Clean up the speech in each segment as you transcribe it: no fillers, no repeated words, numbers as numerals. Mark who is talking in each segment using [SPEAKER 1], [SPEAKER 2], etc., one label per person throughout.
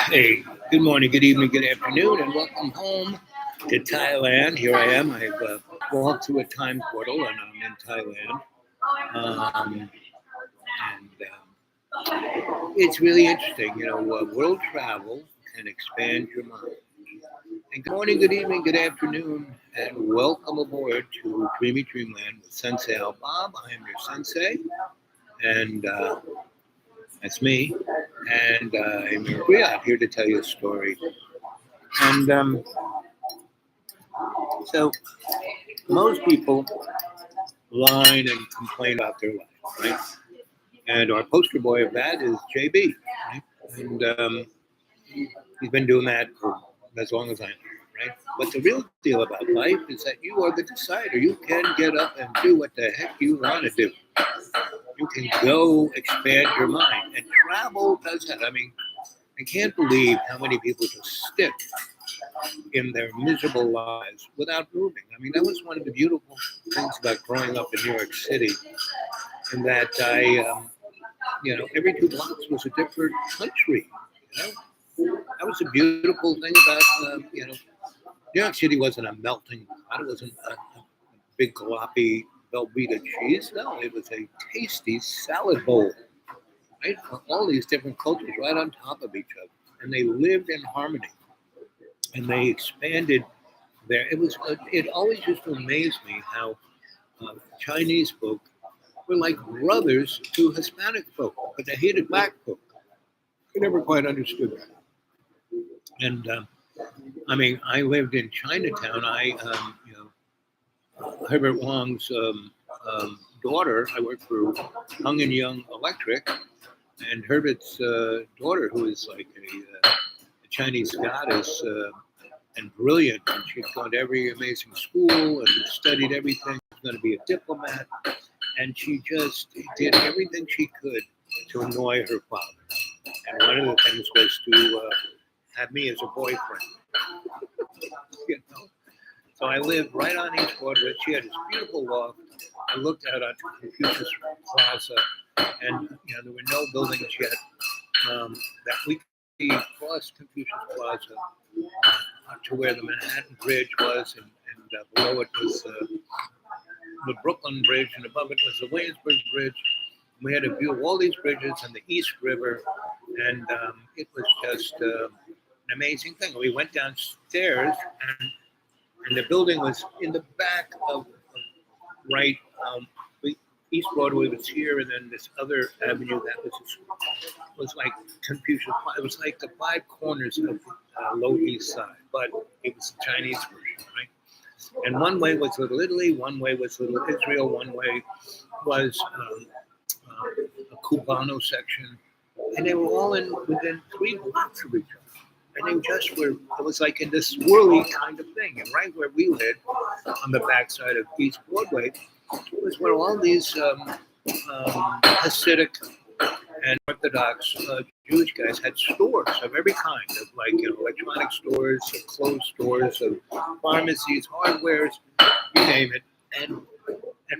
[SPEAKER 1] Hey, good morning, good evening, good afternoon, and welcome home to Thailand. Here I am. I've walked through a time portal and I'm in Thailand. And it's really interesting. World travel can expand your mind. And good morning, good evening, good afternoon, and welcome aboard to Dreamy Dreamland with Sensei Al Bob. I am your sensei, and that's me. And I'm here to tell you a story. And so most people whine and complain about their life, right? And our poster boy of that is JB, right? And he's been doing that for as long as I know, right? But the real deal about life is that you are the decider. You can get up and do what the heck you want to do. You can go expand your mind, and travel does that. I mean, I can't believe how many people just stick in their miserable lives without moving. I mean, that was one of the beautiful things about growing up in New York City, in that every 2 blocks was a different country. That was a beautiful thing about, New York City wasn't a melting pot. It wasn't a big gloppy Velveeta cheese. No, it was a tasty salad bowl, right? All these different cultures right on top of each other, and they lived in harmony, and they expanded there. It always used to amaze me how Chinese folk were like brothers to Hispanic folk, but they hated black folk. I never quite understood that. And I mean, I lived in Chinatown. Herbert Wong's daughter. I worked for Hung and Young Electric, and Herbert's daughter, who is like a Chinese goddess and brilliant, and she'd gone to every amazing school and studied everything. She was going to be a diplomat, and she just did everything she could to annoy her father. And one of the things was to have me as a boyfriend. You know? So I lived right on East Broadway. She had this beautiful loft. I looked out onto Confucius Plaza, and there were no buildings yet. That we could see across Confucius Plaza to where the Manhattan Bridge was, and below it was the Brooklyn Bridge, and above it was the Williamsburg Bridge. We had a view of all these bridges and the East River, and it was just an amazing thing. We went downstairs, and the building was in the back of right. East Broadway was here, and then this other avenue that was like Confucius. It was like the five corners of the Lower East Side, but it was the Chinese version, right? And one way was Little Italy, one way was Little Israel, one way was a Cubano section, and they were all within 3 blocks of each other. And they just were, it was like in this swirly kind of thing. And right where we lived, on the backside of East Broadway, was where all these Hasidic and Orthodox Jewish guys had stores of every kind, of like electronic stores, of clothes stores, of pharmacies, hardwares, you name it. And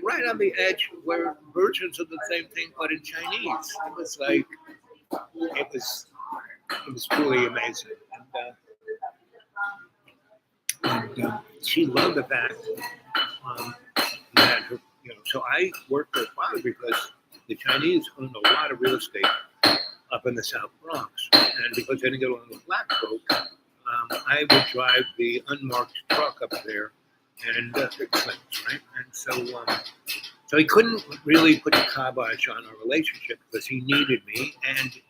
[SPEAKER 1] right on the edge were versions of the same thing, but in Chinese. It was it was truly amazing. And she loved the fact that so I worked for her father because the Chinese owned a lot of real estate up in the South Bronx, and because they didn't get along with black folk, I would drive the unmarked truck up there and fix things, right? And so he couldn't really put the kibosh on our relationship because he needed me, and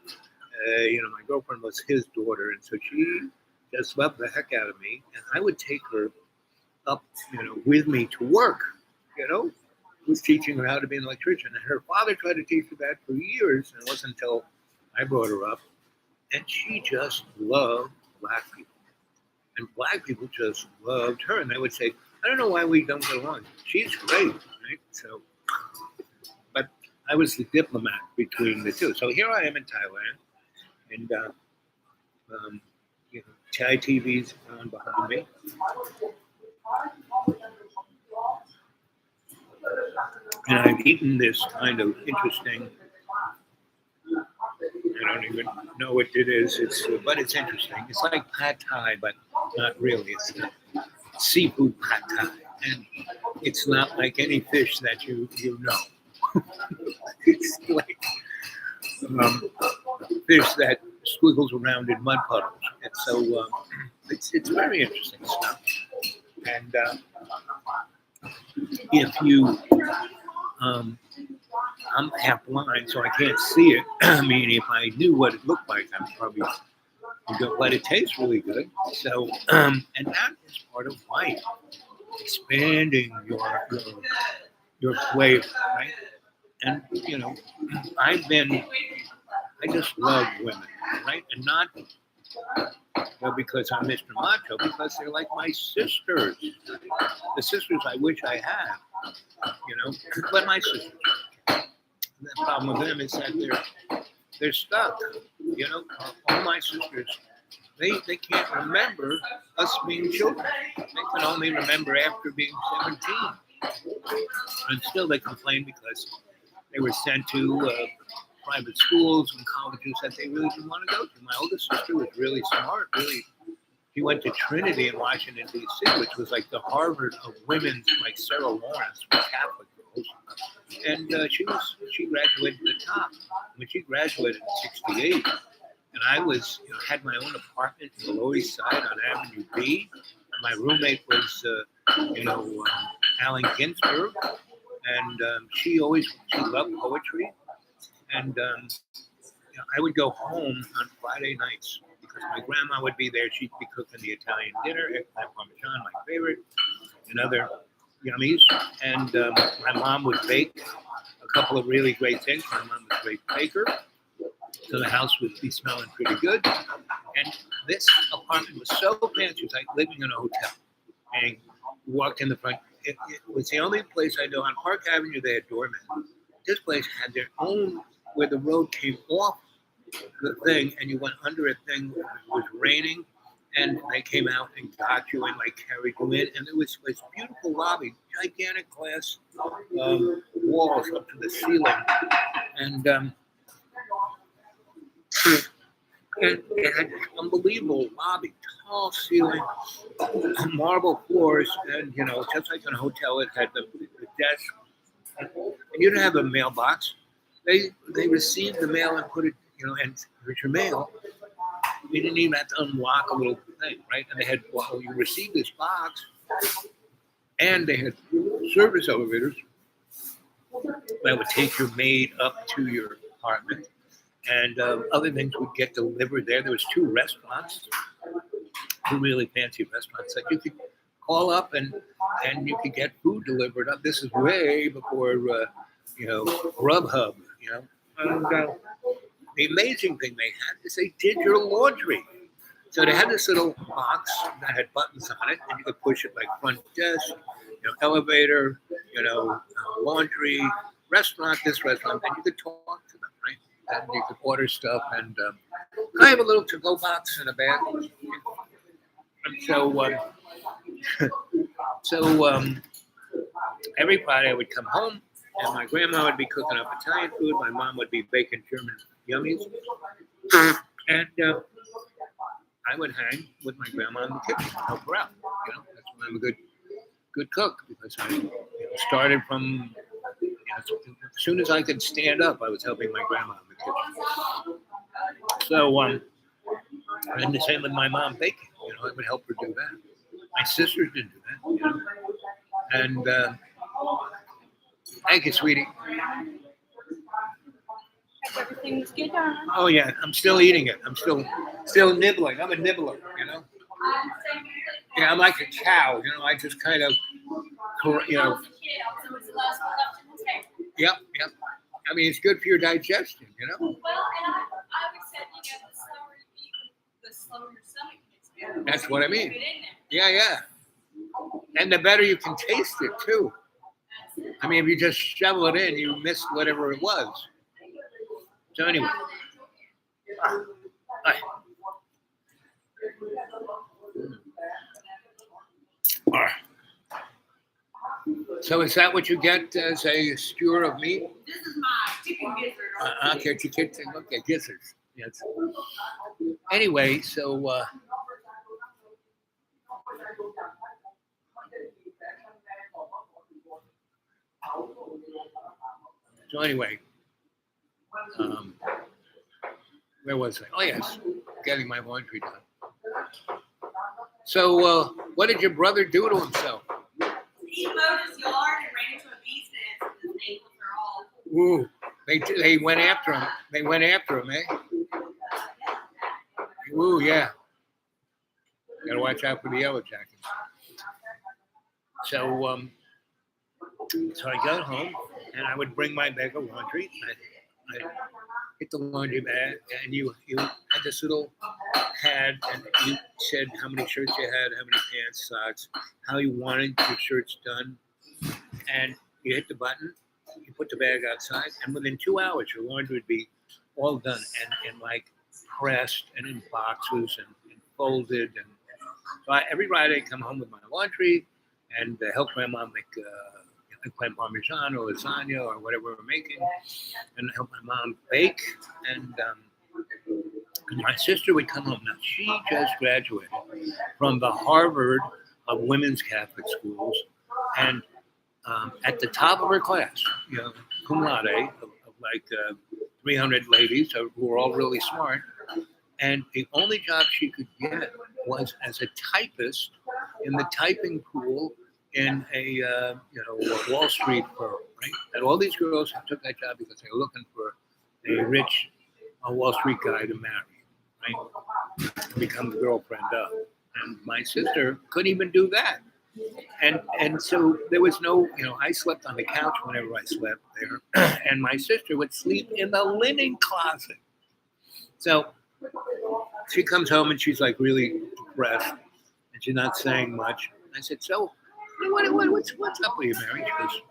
[SPEAKER 1] my girlfriend was his daughter, and so she just loved the heck out of me, and I would take her up, with me to work, was teaching her how to be an electrician. And her father tried to teach her that for years, and it wasn't until I brought her up, and she just loved black people. And black people just loved her, and they would say, I don't know why we don't get along. She's great, right? So, but I was the diplomat between the two. So here I am in Thailand, and Thai TV's on behind me. And I've eaten this kind of interesting don't even know what it is. But it's interesting. It's like pad thai, but not really. It's seafood pad thai, and it's not like any fish that you know. It's like fish that squiggles around in mud puddles, and so it's very interesting stuff. And if you um, I'm half blind, so I can't see it. I mean, if I knew what it looked like, I'd probably go. But it tastes really good. So, and that is part of life, expanding your flavor, right? And I just love women, right? And not because I'm Mr. Macho, because they're like my sisters, the sisters I wish I had, but my sisters. The problem with them is that they're stuck. All my sisters, they can't remember us being children. They can only remember after being 17. And still they complain because they were sent to private schools and colleges that they really didn't want to go to. My oldest sister was really smart. She went to Trinity in Washington, D.C., which was like the Harvard of women's, like Sarah Lawrence, Catholic girls. And she graduated at the top. When she graduated in '68, and I had my own apartment in the Lower East Side on Avenue B. And my roommate was, Allen Ginsberg, and she loved poetry. And I would go home on Friday nights because my grandma would be there. She'd be cooking the Italian dinner, eggplant parmesan, my favorite, and other yummies. And my mom would bake a couple of really great things. My mom was a great baker, so the house would be smelling pretty good. And this apartment was so fancy, it was like living in a hotel. And you walked in the front. It was the only place I know on Park Avenue they had doormen. This place had their own, where the road came off the thing and you went under a thing. It was raining, and they came out and got you and like carried you in. And there was this beautiful lobby, gigantic glass walls up to the ceiling, and it had unbelievable lobby, tall ceiling, marble floors, and just like in a hotel, it had the desk. And you didn't have a mailbox. They received the mail and put it, and here's your mail. You didn't even have to unlock a little thing, right? And they had, you received this box, and they had service elevators that would take your maid up to your apartment, and other things would get delivered there. There was two restaurants, two really fancy restaurants that you could call up and you could get food delivered up. This is way before Grubhub, And the amazing thing they had is they did your laundry. So they had this little box that had buttons on it, and you could push it like front desk, elevator, laundry, restaurant, this restaurant, and you could talk to them, right? And you could order stuff, and I have a little to-go box in a bag. And so every Friday I would come home, and my grandma would be cooking up Italian food. My mom would be baking German yummies. And I would hang with my grandma in the kitchen, help her out. That's why I'm a good cook, because I started from, as soon as I could stand up, I was helping my grandma in the kitchen. So, and the same with my mom baking. I would help her do that. My sisters didn't do that, And thank you, sweetie.
[SPEAKER 2] Everything was good, darling.
[SPEAKER 1] Oh yeah, I'm still eating it. I'm still nibbling. I'm a nibbler, Yeah, I'm like a cow. I just kind of, Yep. I mean, it's good for your digestion,
[SPEAKER 2] Well, and I would say, the slower your stomach gets.
[SPEAKER 1] That's what I mean. Yeah. And the better you can taste it too. I mean, if you just shovel it in, you missed whatever it was. So anyway. Bye. So is that what you get as a skewer of meat?
[SPEAKER 2] This is my chicken gizzard.
[SPEAKER 1] Okay, chicken. Okay, gizzards. Yes. Anyway, so anyway, um, where was I? Oh yes, getting my laundry done. So, what did your brother do to himself?
[SPEAKER 2] He mowed his yard and ran into a bee's nest, and his ankles are all.
[SPEAKER 1] Ooh, they went after him. They went after him, eh? Ooh, yeah. Got to watch out for the yellow jackets. So I got home and I would bring my bag of laundry. I hit the laundry bag, and you had this little pad, and you said how many shirts you had, how many pants, socks, how you wanted your shirts done, and you hit the button. You put the bag outside, and within 2 hours, your laundry would be all done and like pressed and in boxes and folded. And so every Friday, I come home with my laundry and help Grandma make eggplant parmesan or lasagna or whatever we're making, and help my mom bake. And my sister would come home. Now, she just graduated from the Harvard of Women's Catholic Schools, and at the top of her class, cum laude, of like 300 ladies who were all really smart. And the only job she could get was as a typist in the typing pool in a Wall Street firm, right? And all these girls took that job because they were looking for a rich Wall Street guy to marry, right? To become the girlfriend of. And my sister couldn't even do that. And so there was no, I slept on the couch whenever I slept there, and my sister would sleep in the linen closet. So she comes home and she's like really depressed, and she's not saying much. I said, "So, what's up with you, Mary?" She goes,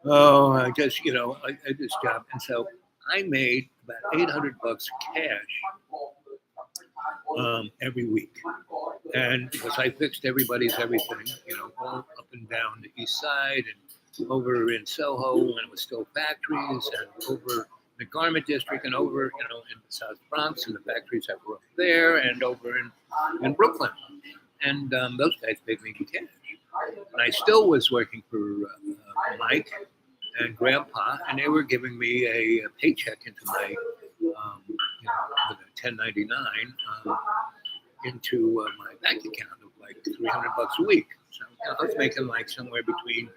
[SPEAKER 1] "Oh, I just, I this job." And so I made about $800 cash every week, and because I fixed everybody's everything, all up and down the east side and over in Soho when it was still factories, and over the garment district, and over in the South Bronx and the factories that were up there, and over in Brooklyn, and those guys paid me in cash, and I still was working for Mike and Grandpa, and they were giving me a paycheck into my with a 1099 into my bank account of like $300 a week. So I was making like somewhere between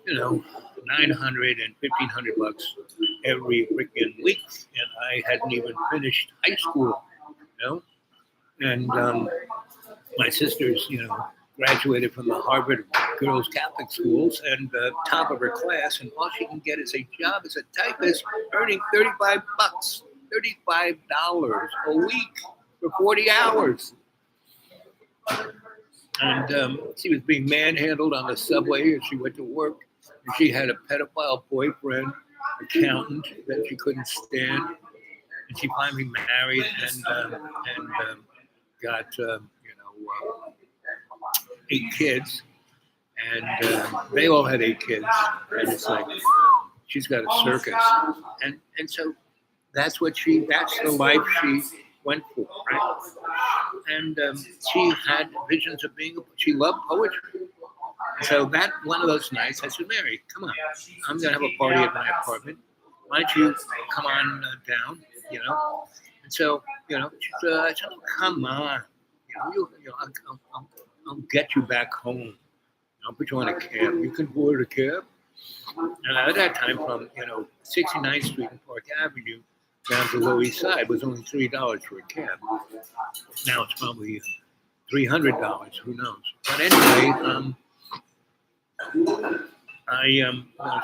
[SPEAKER 1] $900 and $1,500 every freaking week, and I hadn't even finished high school, And my sisters, graduated from the Harvard Girls Catholic Schools, and top of her class, and all she can get is a job as a typist, earning $35 a week for 40 hours. And she was being manhandled on the subway as she went to work. And she had a pedophile boyfriend, accountant, that she couldn't stand. And she finally married and got 8 kids. And they all had 8 kids. And it's like she's got a circus. And so that's the life she went for, right? And she had visions of she loved poetry. So that one of those nights, I said, "Mary, come on, I'm going to have a party at my apartment. Why don't you come on down, And so, she said, I said, "Oh, come on, I'll get you back home. I'll put you on a cab. You can board a cab." And at that time, from 69th Street and Park Avenue down to Lower East Side was only $3 for a cab. Now it's probably $300. Who knows? But anyway,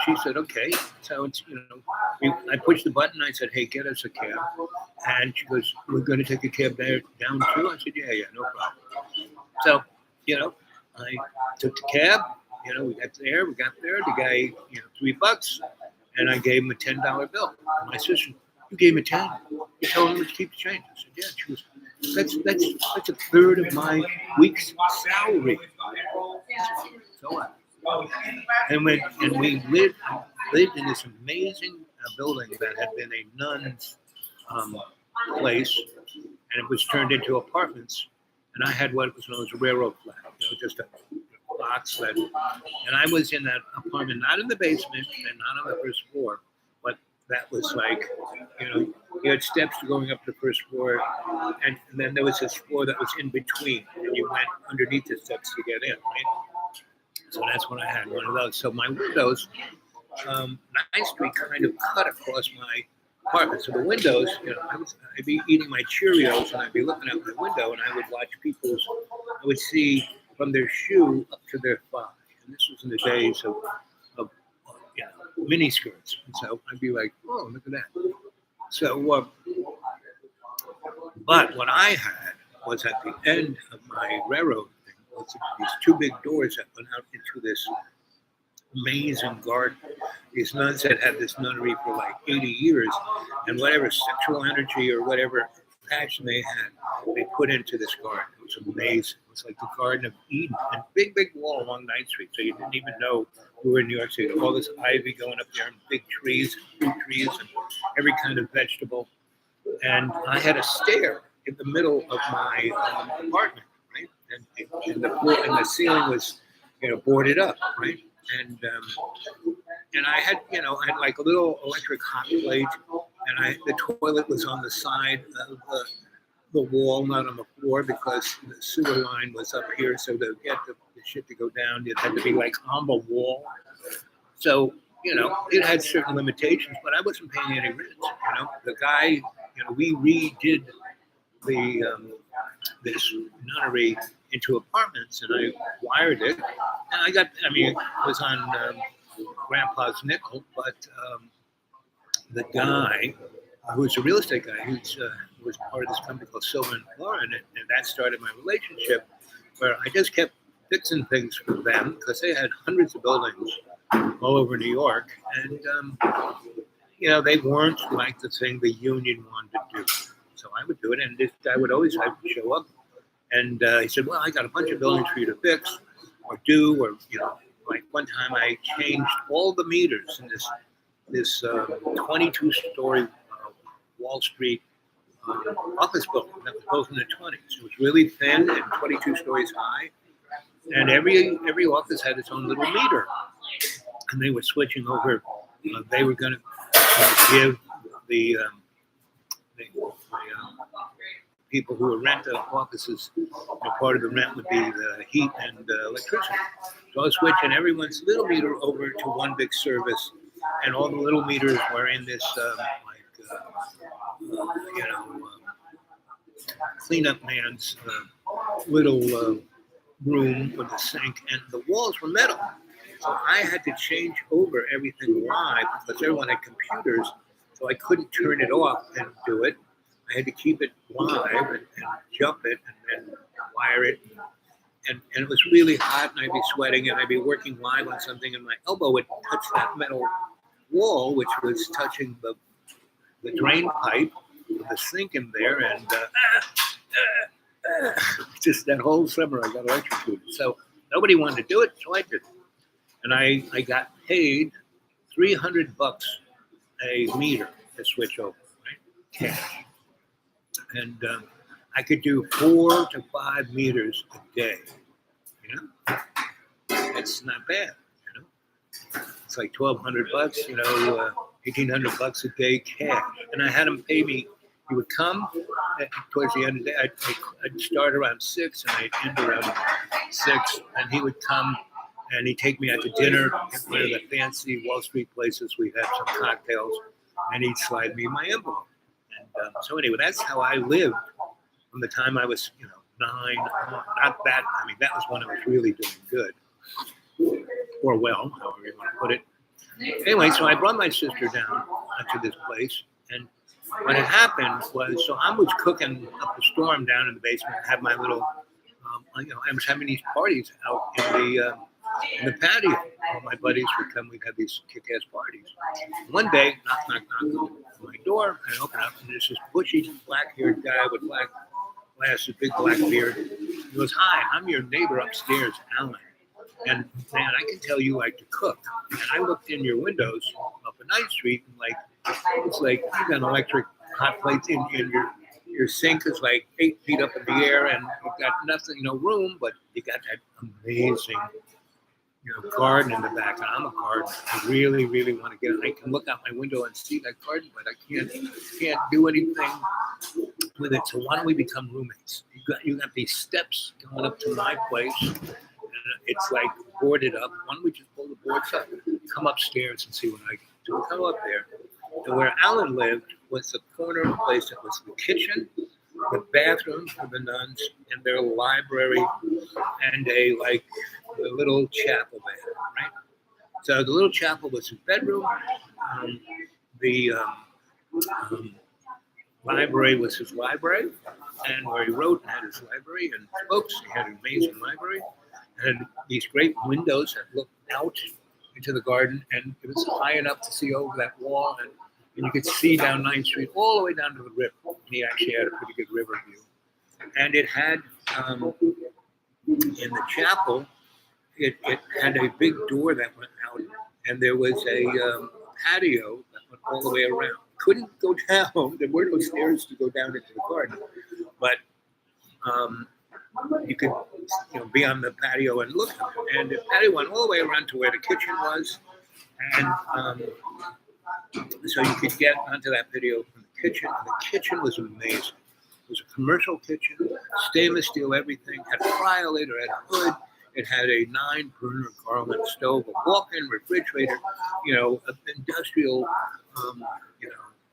[SPEAKER 1] she said, "Okay." So it's I pushed the button. I said, "Hey, get us a cab." And she goes, "We're going to take a cab there down too." I said, "Yeah, no problem." So I took the cab. We got there. The guy, $3, and I gave him a $10 bill. And my sister, "You gave him a 10? You told him to keep the change." I said, "Yeah." She goes, "That's a third of my week's salary." So what? And we lived in this amazing building that had been a nun's place, and it was turned into apartments. And I had what was known as a railroad flat, just a box that. And I was in that apartment, not in the basement and not on the first floor, but that was like, you had steps going up to the first floor, and then there was this floor that was in between, and you went underneath the steps to get in, right? So that's when I had one of those. So my windows, 9th Street kind of cut across my apartment. So the windows, I'd be eating my Cheerios and I'd be looking out my window and I would watch I would see from their shoe up to their thigh. And this was in the days of mini skirts. And so I'd be like, oh, look at that. So, but what I had was at the end of my railroad thing was these two big doors that went out into this amazing garden. These nuns had had this nunnery for like 80 years, and whatever sexual energy or whatever passion they had, they put into this garden. It was amazing. It was like the Garden of Eden, and big wall along 9th Street, so you didn't even know we were in New York City. All this ivy going up there, and big trees, fruit trees, and every kind of vegetable. And I had a stair in the middle of my apartment, right? And the floor and the ceiling was, boarded up, right? And I had like a little electric hot plate, and the toilet was on the side of the wall, not on the floor, because the sewer line was up here. So to get the shit to go down, it had to be like on the wall. So it had certain limitations, but I wasn't paying any rent. The guy, we redid this nunnery into apartments, and I wired it, and it was on Grandpa's nickel, but the guy who was a real estate guy, who was part of this company called Silver and Lauren, and that started my relationship, where I just kept fixing things for them because they had hundreds of buildings all over New York, and they weren't like the thing the union wanted to do. So I would do it, and this guy would always have to show up. And he said, well, I got a bunch of buildings for you to fix or do, or, like one time I changed all the meters in this 22-story Wall Street office building that was built in the 20s. It was really thin and 22 stories high. And every office had its own little meter. And they were switching over. They were going to give the people who would rent the offices, part of the rent would be the heat and electricity. So I was switching everyone's little meter over to one big service, and all the little meters were in this cleanup man's little room with a sink, and the walls were metal. So I had to change over everything live because everyone had computers, so I couldn't turn it off and do it. I had to keep it live and jump it and then wire it. And it was really hot, and I'd be sweating, and I'd be working live on something, and my elbow would touch that metal wall, which was touching the drain pipe with the sink in there, and just that whole summer I got electrocuted. So nobody wanted to do it, so I did it. And I got paid $300 a meter to switch over, right? Cash. And I could do 4 to 5 meters a day. It's not bad. It's like $1,200, $1,800 a day cash. And I had him pay me. He would come towards the end of the day. I'd start around 6 and I'd end around 6. And he would come and he'd take me out to dinner at one of the fancy Wall Street places. We had some cocktails, and he'd slide me my envelope. And so anyway, that's how I lived from the time I was, 9 on. Not that, that was when I was really doing good. Or well, however you want to put it. Anyway, so I brought my sister down to this place, and what had happened was, so I was cooking up a storm down in the basement. I had my little, I was having these parties out in the patio. All my buddies would come. We'd have these kick-ass parties. One day, knock on my door. I open up, and there's this bushy, black-haired guy with black glasses, big black beard. He goes, "Hi, I'm your neighbor upstairs, Alan. And man, I can tell you like to cook." And I looked in your windows up at 9th Street, and it's like you got an electric hot plates in your sink is like 8 feet up in the air, and you've got nothing, no room, but you got that amazing, garden in the back. And I'm a gardener. I really, really want to get it. I can look out my window and see that garden, but I can't do anything with it. So why don't we become roommates? You got these steps going up to my place, and it's like boarded up. Why don't we just pull the boards up, come upstairs and see what I can do? So we come up there, and where Alan lived was the corner of the place that was the kitchen, the bathroom for the nuns, and their library, and a little chapel there, right? So the little chapel was his bedroom. The library was his library, and where he wrote and had his library and books. He had an amazing library, and had these great windows that looked out into the garden, and it was high enough to see over that wall, and you could see down 9th Street all the way down to the river. He actually had a pretty good river view. And it had, in the chapel, it had a big door that went out, and there was a patio that went all the way around. Couldn't go down. There were no stairs to go down into the garden, but you could, be on the patio and look. And the patio went all the way around to where the kitchen was, and so you could get onto that patio from the kitchen. And the kitchen was amazing. It was a commercial kitchen, stainless steel everything, had a cryolator, had a hood. It had a 9-burner Garland stove, a walk-in refrigerator, an industrial,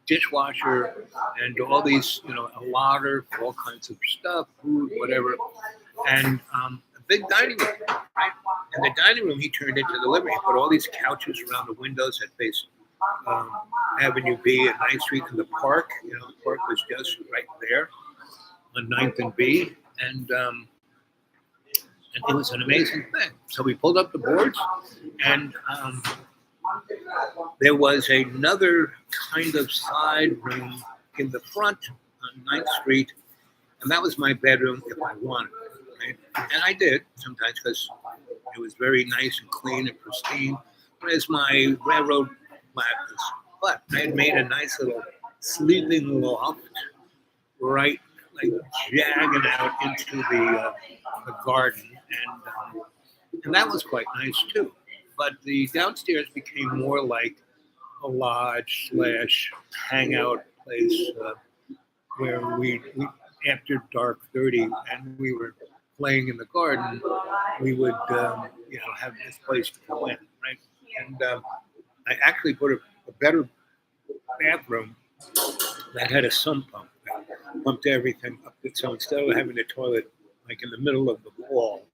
[SPEAKER 1] dishwasher, and all these, a larder for all kinds of stuff, food, whatever, and a big dining room, right? And the dining room he turned into the living room. He put all these couches around the windows that faced Avenue B and 9th Street and the park. The park was just right there on 9th and B, and it was an amazing thing. So we pulled up the boards, and there was another kind of side room in the front on 9th Street, and that was my bedroom if I wanted. Right? And I did sometimes because it was very nice and clean and pristine. Whereas my railroad flat was, but I had made a nice little sleeping loft right, like jagging out into the garden, and that was quite nice too. But the downstairs became more like a lodge / hangout place where we after dark 30 and we were playing in the garden, we would have this place to go in, right? And I actually put a better bathroom that had a sump pump that pumped everything up. So instead of having the toilet like in the middle of the wall,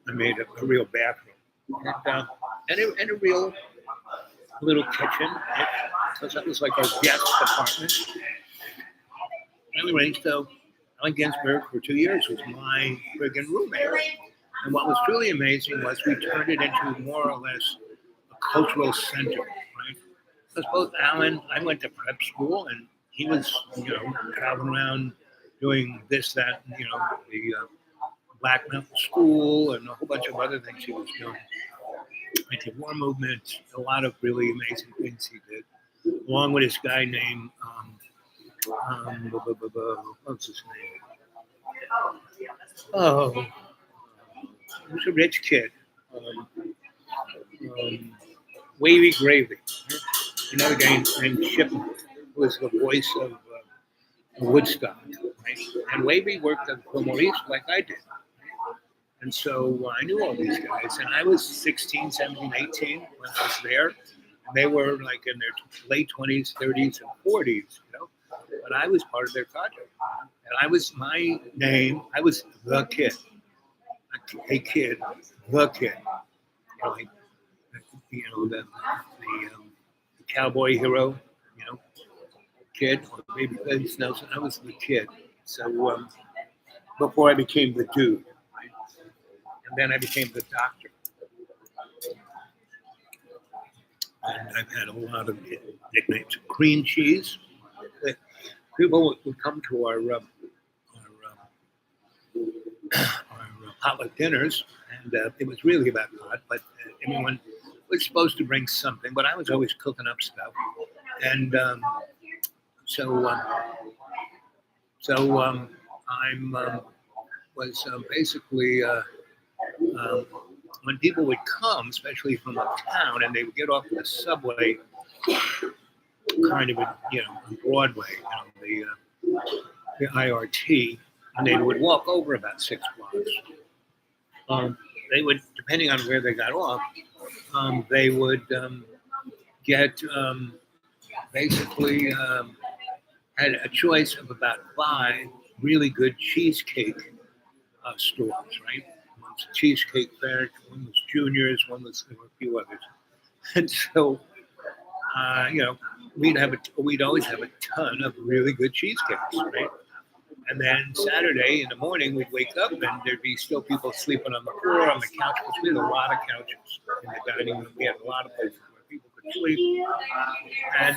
[SPEAKER 1] I made a real bathroom and a real little kitchen, because that was like our guest apartment. Anyway, so Allen Ginsberg for 2 years was my friggin' roommate. And what was truly amazing was we turned it into more or less a cultural center, right? Because both Alan, I went to prep school, and he was, traveling around doing this, that, and, the Black Mountain School and a whole bunch of other things he was doing. Anti-war movement, a lot of really amazing things he did, along with this guy named, what's his name? Oh, he was a rich kid. Wavy Gravy. Another guy named Shipman, who was the voice of Woodstock. Right? And Wavy worked at Fillmore East like I did. And so I knew all these guys. And I was 16, 17, 18 when I was there. And they were like in their late 20s, 30s, and 40s, But I was part of their project. And I was the kid. A kid, the kid. The cowboy hero, kid, or maybe Vince Nelson. I was the kid. So before I became the dude, right? And then I became the doctor. And I've had a lot of nicknames. Cream cheese. People would come to our potluck dinners, and it was really about God, but everyone was supposed to bring something, but I was always cooking up stuff. And So so I'm was basically um, when people would come, especially from uptown, and they would get off the subway, kind of, on Broadway, the IRT, and they would walk over about 6 blocks. They would, depending on where they got off, they would get basically had a choice of about 5 really good cheesecake stores, right? One was Cheesecake Factory, one was Junior's, there were a few others, and so we'd always have a ton of really good cheesecakes, right? And then Saturday in the morning, we'd wake up and there'd be still people sleeping on the floor, on the couch, because we had a lot of couches in the dining room. We had a lot of places where people could sleep, and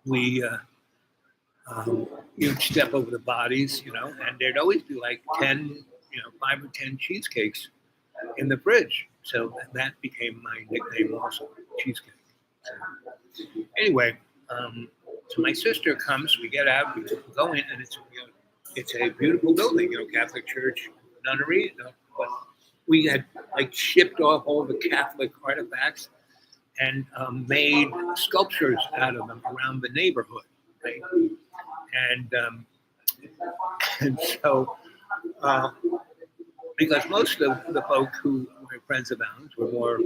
[SPEAKER 1] we you'd step over the bodies, and there'd always be like 10, 5 or 10 cheesecakes in the fridge. So that became my nickname also, Cheesecake. So, anyway, so my sister comes, we get out, we go in, and it's a beautiful building, Catholic Church nunnery. But we had like shipped off all the Catholic artifacts and made sculptures out of them around the neighborhood, right? And so because most of the folk who were friends of ours were more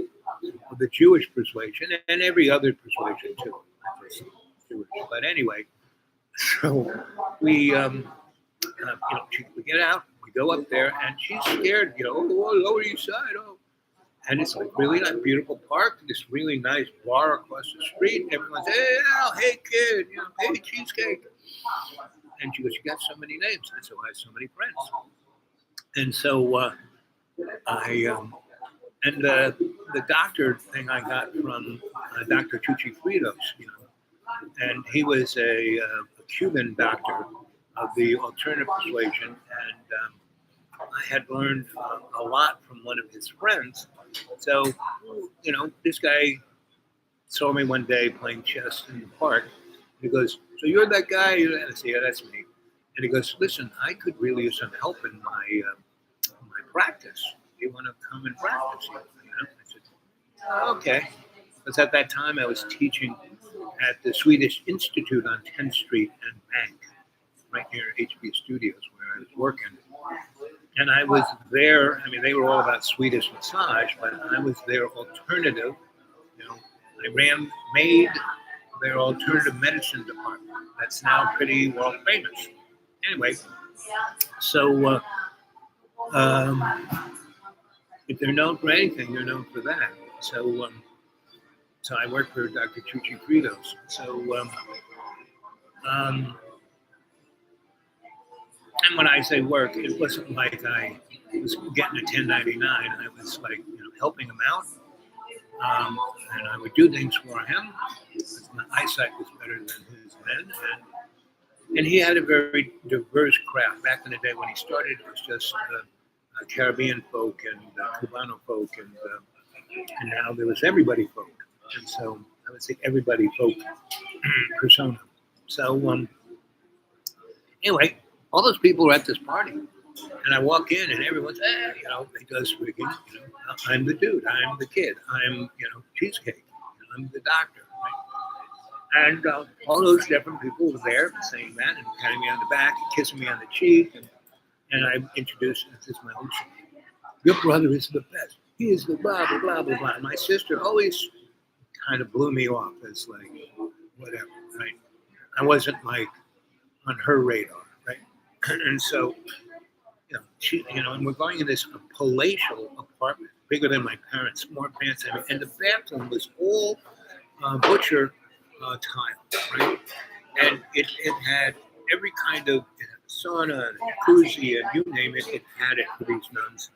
[SPEAKER 1] of the Jewish persuasion and every other persuasion too, not just Jewish. But anyway, so we we get out, we go up there, and she's scared, Lower East Side, and it's like really nice, beautiful park, this really nice bar across the street. And everyone's, hey, Al, hey, kid, hey, cheesecake. And she goes, you got so many names. I said, well, I have so many friends. And so the doctor thing I got from Dr. Chuchi Fritos, and he was a Cuban doctor of the alternative persuasion, and I had learned a lot from one of his friends. So, this guy saw me one day playing chess in the park. He goes, so you're that guy? And I said, yeah, that's me. And he goes, listen, I could really use some help in my practice. Do you want to come and practice? I said, okay. Because at that time I was teaching at the Swedish Institute on 10th Street and Bank, right near HB Studios where I was working. And I was there, they were all about Swedish massage, but I was their alternative, I made their alternative medicine department. That's now pretty world famous. Anyway, so if they're known for anything, they're known for that. So I worked for Dr. Chuchi Fritos. So and when I say work, it wasn't like I was getting a 1099. I was like, helping him out. And I would do things for him. My eyesight was better than his then. And he had a very diverse craft. Back in the day when he started, it was just Caribbean folk and Cubano folk. And now there was everybody folk. And so I would say everybody folk persona. So anyway, all those people were at this party. And I walk in and everyone's, he does freaking, I'm the dude, I'm the kid, I'm, cheesecake, I'm the doctor, right? And all those different people were there saying that and patting me on the back and kissing me on the cheek. And I introduced, this is my own son. Your brother is the best. He is the blah, blah, blah, blah, blah. And my sister always kind of blew me off as like, whatever, right? I wasn't like on her radar, right? And so, and we're going in this palatial apartment, bigger than my parents, more fancy. And the bathroom was all butcher tile, right? And it had every kind of sauna and jacuzzi and you name it, it had it for these nuns.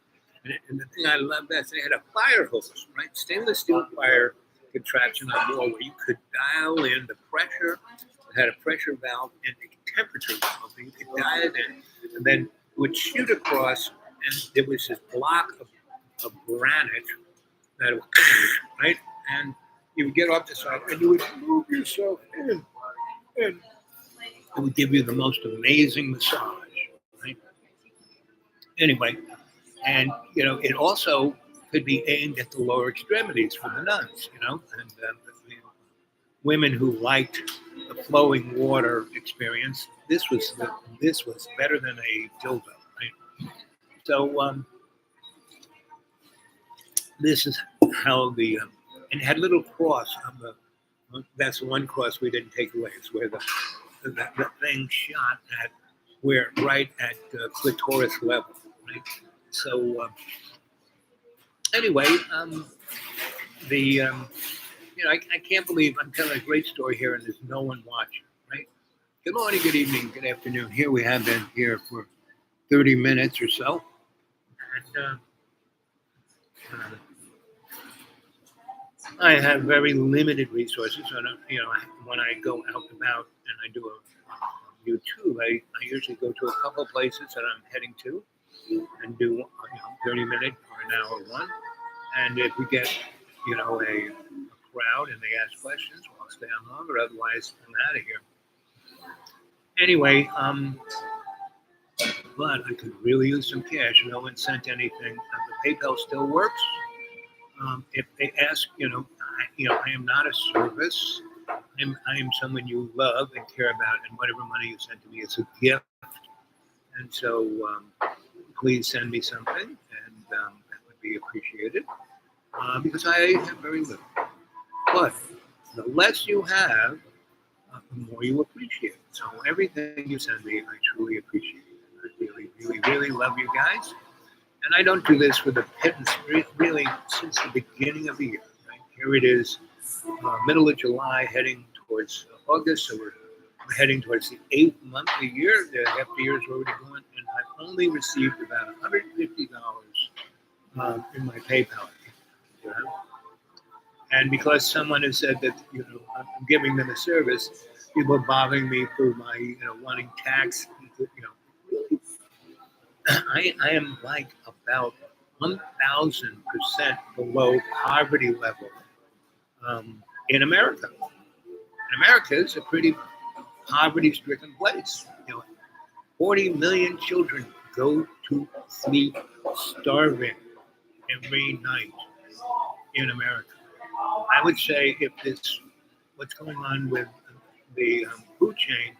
[SPEAKER 1] And the thing I loved best, they had a fire hose, right? Stainless steel fire contraption on the wall where you could dial in the pressure. It had a pressure valve and a temperature valve. You could dial it in, and then it would shoot across, and there was this block of granite that was, right? And You would get off the side and you would move yourself in, and it would give you the most amazing massage. Right? Anyway, and it also could be aimed at the lower extremities for the nuns. And women who liked the flowing water experience. This was better than a dildo. Right? So this is how and it had a little cross on the. That's the one cross we didn't take away. It's where the thing shot at where right at clitoris level. Right. So anyway, the I can't believe I'm telling a great story here and there's no one watching. Right. Good morning, good evening, good afternoon. Here we have been here for 30 minutes or so, and I have very limited resources. I don't, when I go out and about and I do a YouTube, I usually go to a couple places that I'm heading to and do 30-minute or an hour one. And if we get a crowd and they ask questions, well, I'll stay on longer. Otherwise, I'm out of here. Anyway, but I could really use some cash. No one sent anything. The PayPal still works. If they ask, I am not a service. I am someone you love and care about, and whatever money you send to me is a gift. And so, please send me something, and that would be appreciated. Because I have very little. But the less you have, the more you appreciate. So everything you send me, I truly appreciate. I really, really, really love you guys. And I don't do this for the pittance, really, since the beginning of the year. Right? Here it is, middle of July, heading towards August. So we're heading towards the 8th month of the year. The half the year is already going, and I've only received about $150 in my PayPal. And because someone has said that I'm giving them a service, people are bothering me for my wanting tax. I am like about 1,000% below poverty level in America. And America is a pretty poverty-stricken place. 40 million children go to sleep starving every night in America. I would say if what's going on with the food chain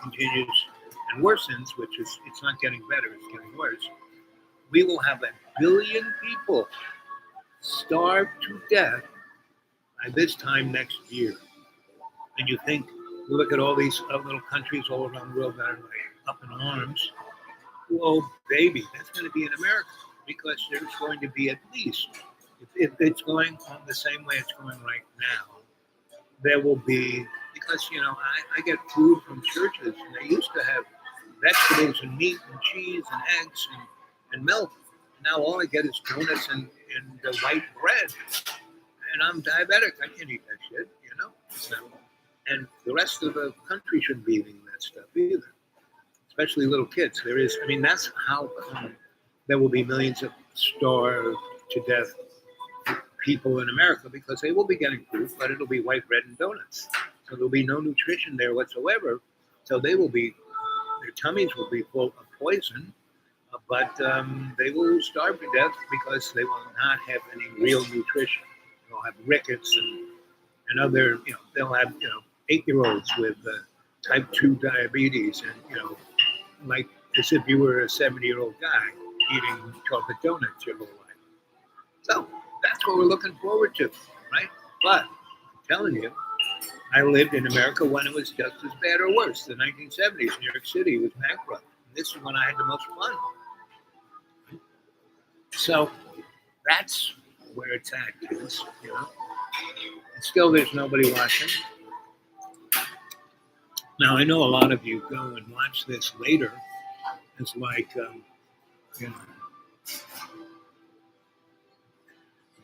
[SPEAKER 1] continues and worsens, which is, it's not getting better, it's getting worse, we will have 1 billion people starved to death by this time next year. And you look at all these little countries all around the world that are like up in arms. Well, baby, that's going to be in America, because there's going to be at least, if it's going on the same way it's going right now, there will be, because, I get food from churches, and they used to have vegetables and meat and cheese and eggs and milk. Now all I get is donuts and the white bread. And I'm diabetic. I can't eat that shit, So, and the rest of the country shouldn't be eating that stuff either, especially little kids. That's how come there will be millions of starved to death people in America, because they will be getting food, but it'll be white bread and donuts. So there'll be no nutrition there whatsoever. So their tummies will be full of poison, but they will starve to death because they will not have any real nutrition. They'll have rickets and other, they'll have, 8-year-olds with type 2 diabetes, and, like as if you were a 70-year-old guy eating chocolate donuts your whole life. So that's what we're looking forward to, right? But I'm telling you, I lived in America when it was just as bad or worse. The 1970s, New York City was bankrupt. This is when I had the most fun. So that's where it's at, kids, And still, there's nobody watching. Now, I know a lot of you go and watch this later. It's like,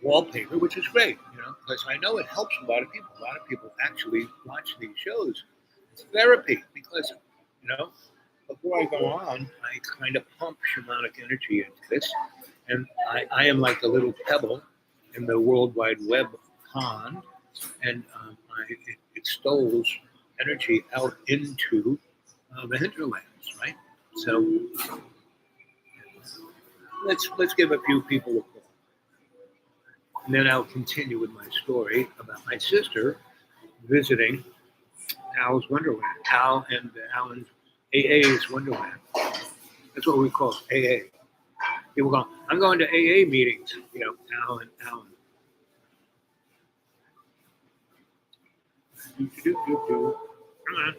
[SPEAKER 1] wallpaper, which is great, because I know it helps a lot of people. A lot of people actually watch these shows. It's therapy, because, before I go on, I kind of pump shamanic energy into this. And I am like a little pebble in the World Wide Web pond. and it extols energy out into the hinterlands, right? So let's give a few people a call, and then I'll continue with my story about my sister visiting Al's Wonderland, Al and Alan's AA's Wonderland. That's what we call AA. People go, I'm going to AA meetings, Al and Alan. Come on.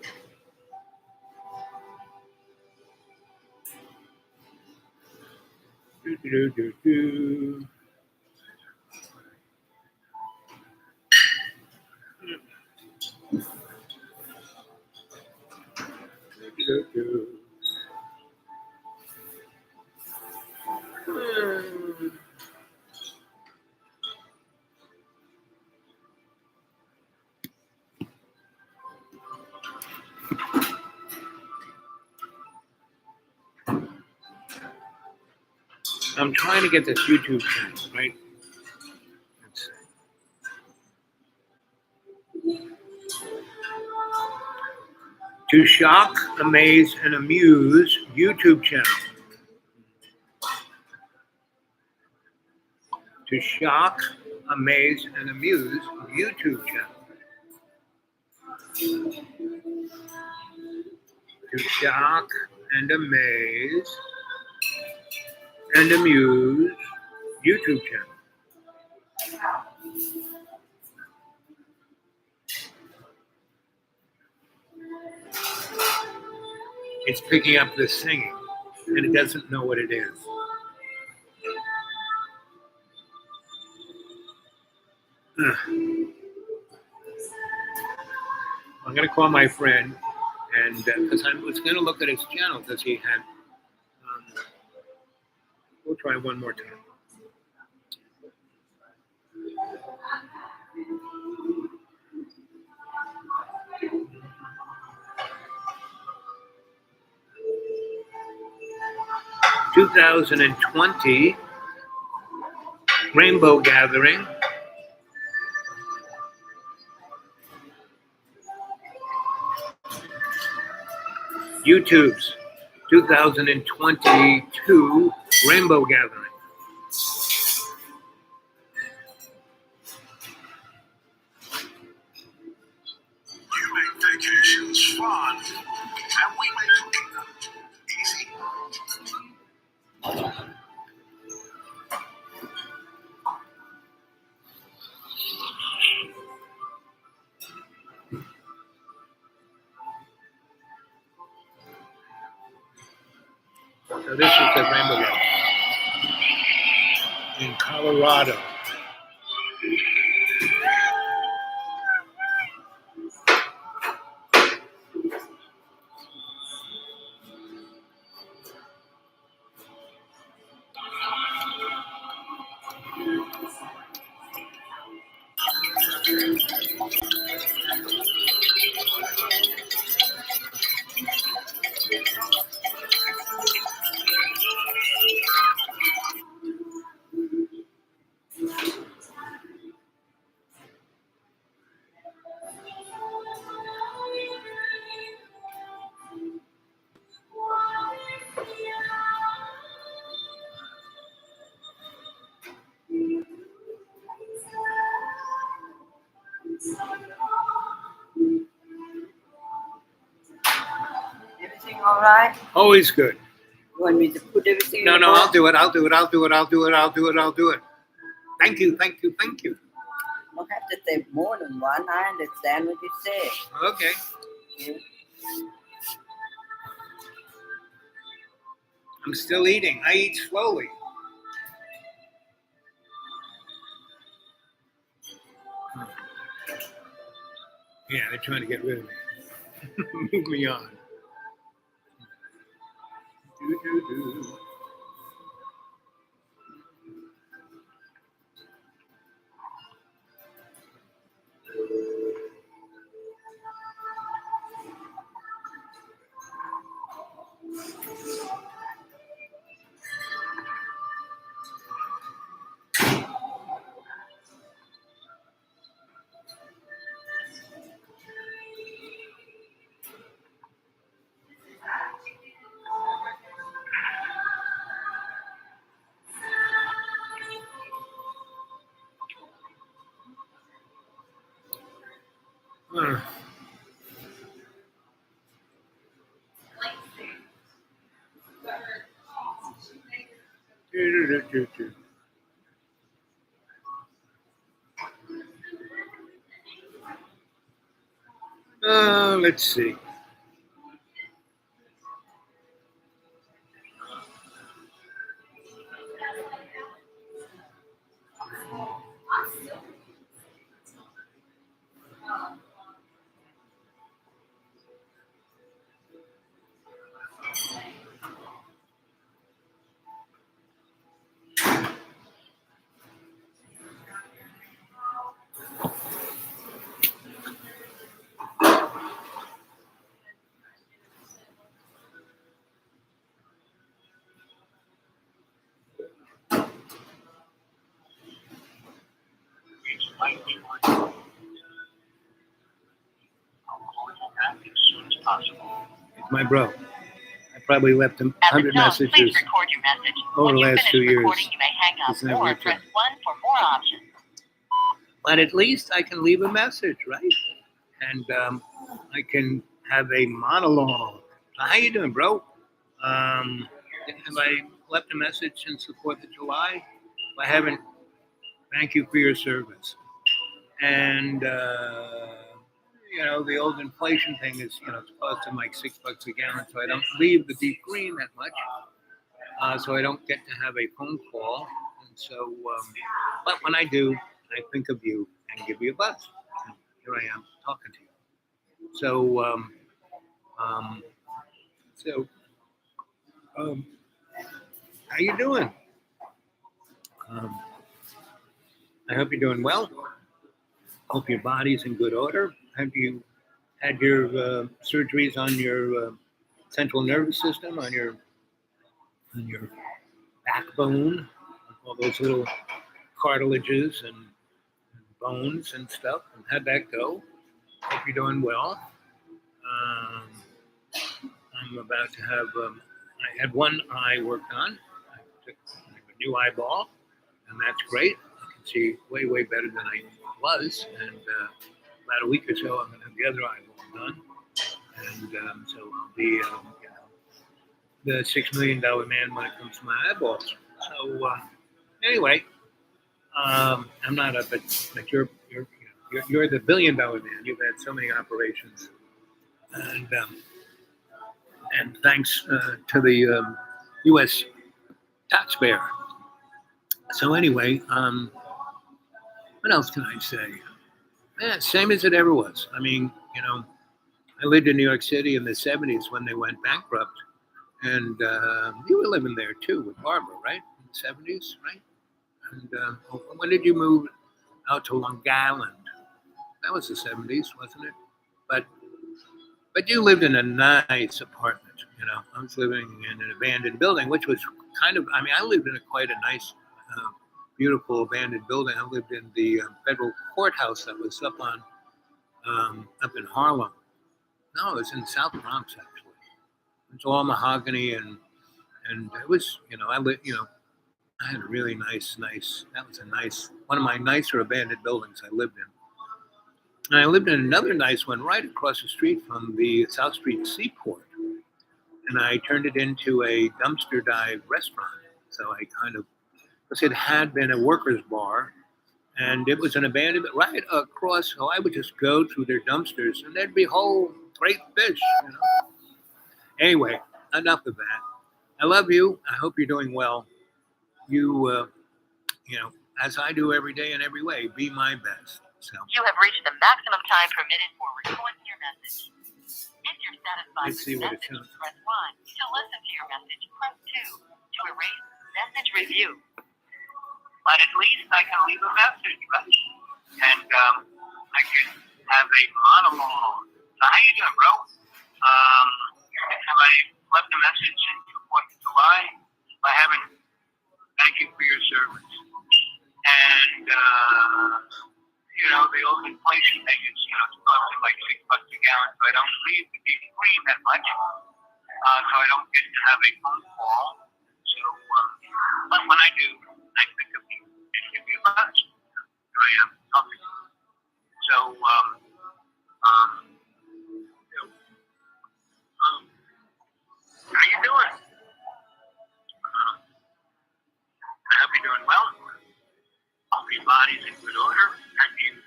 [SPEAKER 1] Do, do, do, do. Do, do. I'm trying to get this YouTube channel, right? Let's see. To shock, amaze, and amuse YouTube channel. To shock, amaze, and amuse YouTube channel. To shock and amaze and amuse YouTube channel. It's picking up the singing, and it doesn't know what it is. I'm going to call my friend, and because I was going to look at his channel because he had. We'll try one more time. "2020 Rainbow Gathering." YouTube's 2022 Rainbow Gathering.
[SPEAKER 3] You make vacations fun, and we make cooking easy.
[SPEAKER 1] So this is the Rainbow Gathering in Colorado.
[SPEAKER 4] Everything all right?
[SPEAKER 1] Always good.
[SPEAKER 4] You want me to put everything
[SPEAKER 1] No,
[SPEAKER 4] in
[SPEAKER 1] no,
[SPEAKER 4] the
[SPEAKER 1] I'll
[SPEAKER 4] box?
[SPEAKER 1] do it. I'll do it. I'll do it. I'll do it. I'll do it. I'll do it. Thank you. Thank you. Thank you.
[SPEAKER 4] You don't have to say more than one. I understand what you say.
[SPEAKER 1] Okay.
[SPEAKER 4] Yeah.
[SPEAKER 1] I'm still eating. I eat slowly. Yeah, they're trying to get rid of me. Move me on. Do, do, do. Uh, let's see. It's my bro. I probably left him 100 messages
[SPEAKER 5] record your message.
[SPEAKER 1] over the
[SPEAKER 5] When
[SPEAKER 1] last 2 years.
[SPEAKER 5] you may hang up
[SPEAKER 1] It's never
[SPEAKER 5] or
[SPEAKER 1] returned.
[SPEAKER 5] press 1 for more options.
[SPEAKER 1] But at least I can leave a message, right? And I can have a monologue. So how you doing, bro? Have I left a message since the 4th of July? If I haven't, thank you for your service. And, the old inflation thing is, it's costing like $6 a gallon. So I don't leave the deep green that much. So I don't get to have a phone call. And so, but when I do, I think of you and give you a buzz. And here I am talking to you. So, how you doing? I hope you're doing well. Hope your body's in good order. Have you had your surgeries on your central nervous system, on your backbone, all those little cartilages and bones and stuff? And how'd that go? Hope you're doing well. I'm about to have. I had one eye worked on. I took a new eyeball, and that's great. I can see way better than I was. And about a week or so, I'm going to have the other eyeball done, and so I'll be the $6 million man when it comes to my eyeballs. So anyway, I'm not up at you're the $1 billion man. You've had so many operations, and thanks to the U.S. taxpayer. So anyway, what else can I say? Yeah, same as it ever was. I mean, I lived in New York City in the '70s when they went bankrupt, and you were living there too with Barbara, right? In the '70s, right? And when did you move out to Long Island? That was the '70s, wasn't it? But you lived in a nice apartment. I was living in an abandoned building, which was kind of. I mean, I lived in quite a nice, beautiful abandoned building. I lived in the federal courthouse that was up in Harlem. No, it was in South Bronx actually. It's all mahogany and it was I had a really nice. That was one of my nicer abandoned buildings I lived in. And I lived in another nice one right across the street from the South Street Seaport. And I turned it into a dumpster dive restaurant. So because it had been a workers' bar, and it was an abandonment right across. So I would just go through their dumpsters, and there'd be whole great fish. Anyway, enough of that. I love you. I hope you're doing well. You, as I do every day in every way, be my best. So
[SPEAKER 5] You have reached the maximum time permitted for recording your message. If you're satisfied
[SPEAKER 1] Let's see
[SPEAKER 5] with the
[SPEAKER 1] what it
[SPEAKER 5] message,
[SPEAKER 1] says.
[SPEAKER 5] press 1. To listen to your message, press 2. To erase message review.
[SPEAKER 3] But at least I can leave a message, right? And I can have a monologue. So how you doing, bro? Have I left a message since the 4th of July? If I haven't, thank you for your service. And the old inflation thing is, it's costing like $6 a gallon, so I don't leave the deep green that much. So I don't get to have a phone call. So, but when I do, I think of you and give you a buzz. Here I am talking to you. So, body's in good order. Have you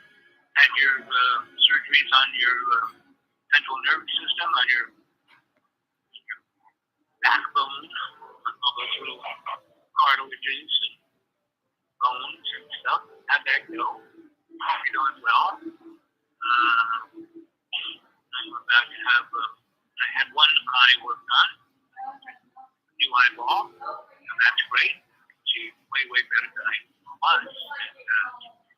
[SPEAKER 3] had your surgeries on your central nervous system, on your backbone, all those little cartilages and bones and stuff? How'd that go? Hope you're doing well. I'm about to have, I had one eye worked on, new eyeball, and that's great. She's way, way better than I was. And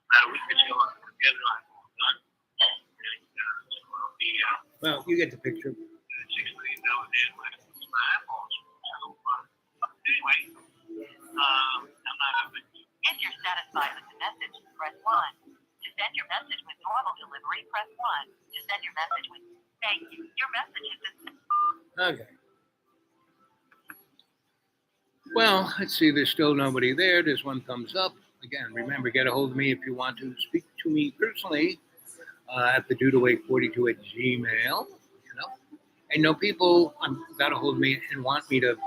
[SPEAKER 3] about a week or so, I'll get the other eyeball done. And so I'll be
[SPEAKER 1] Well, you get the picture.
[SPEAKER 3] $6 million in my eyeballs. So, anyway, I'm not a big
[SPEAKER 5] If you're satisfied with the message, press 1. To send your message with normal delivery, press 1. To send your message with thank you, your message is
[SPEAKER 1] Okay. Well, let's see. There's still nobody there. There's one thumbs up. Again, remember, get a hold of me if you want to speak to me personally at the dudeawake42@gmail. And no people got a hold of me and want me to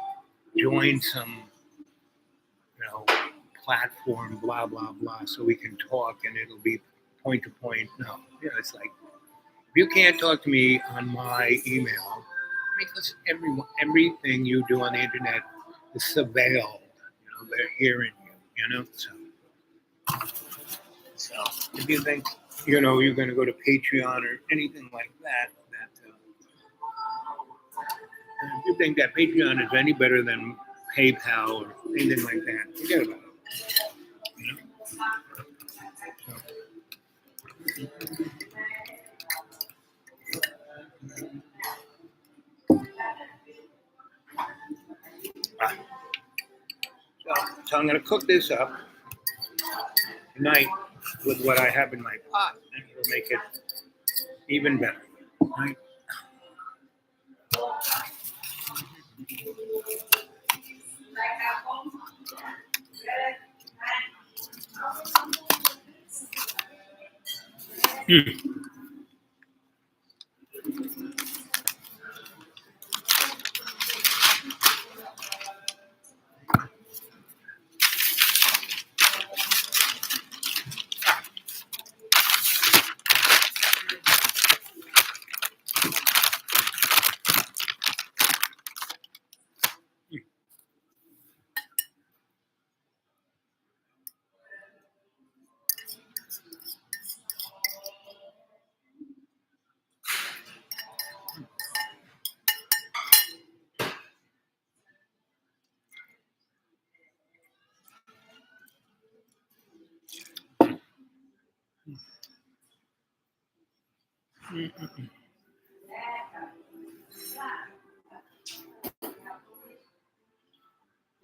[SPEAKER 1] join some, platform, blah blah blah, so we can talk and it'll be point to point. No, it's like if you can't talk to me on my email, listen, everything you do on the internet is surveilled. They're hearing you. So if you think you're going to go to Patreon or anything like that, if you think that Patreon is any better than PayPal or anything like that, forget about it. So I'm going to cook this up tonight with what I have in my pot, and it'll make it even better. Right?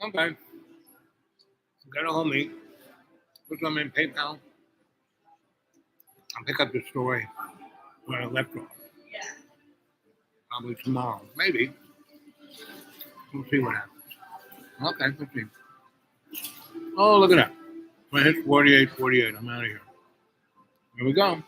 [SPEAKER 1] Okay. Got a homie. Put them in PayPal. I'll pick up the story where I left off. Probably tomorrow. Maybe. We'll see what happens. Okay, let's see. Oh, look at that. I hit 48. I'm out of here. Here we go.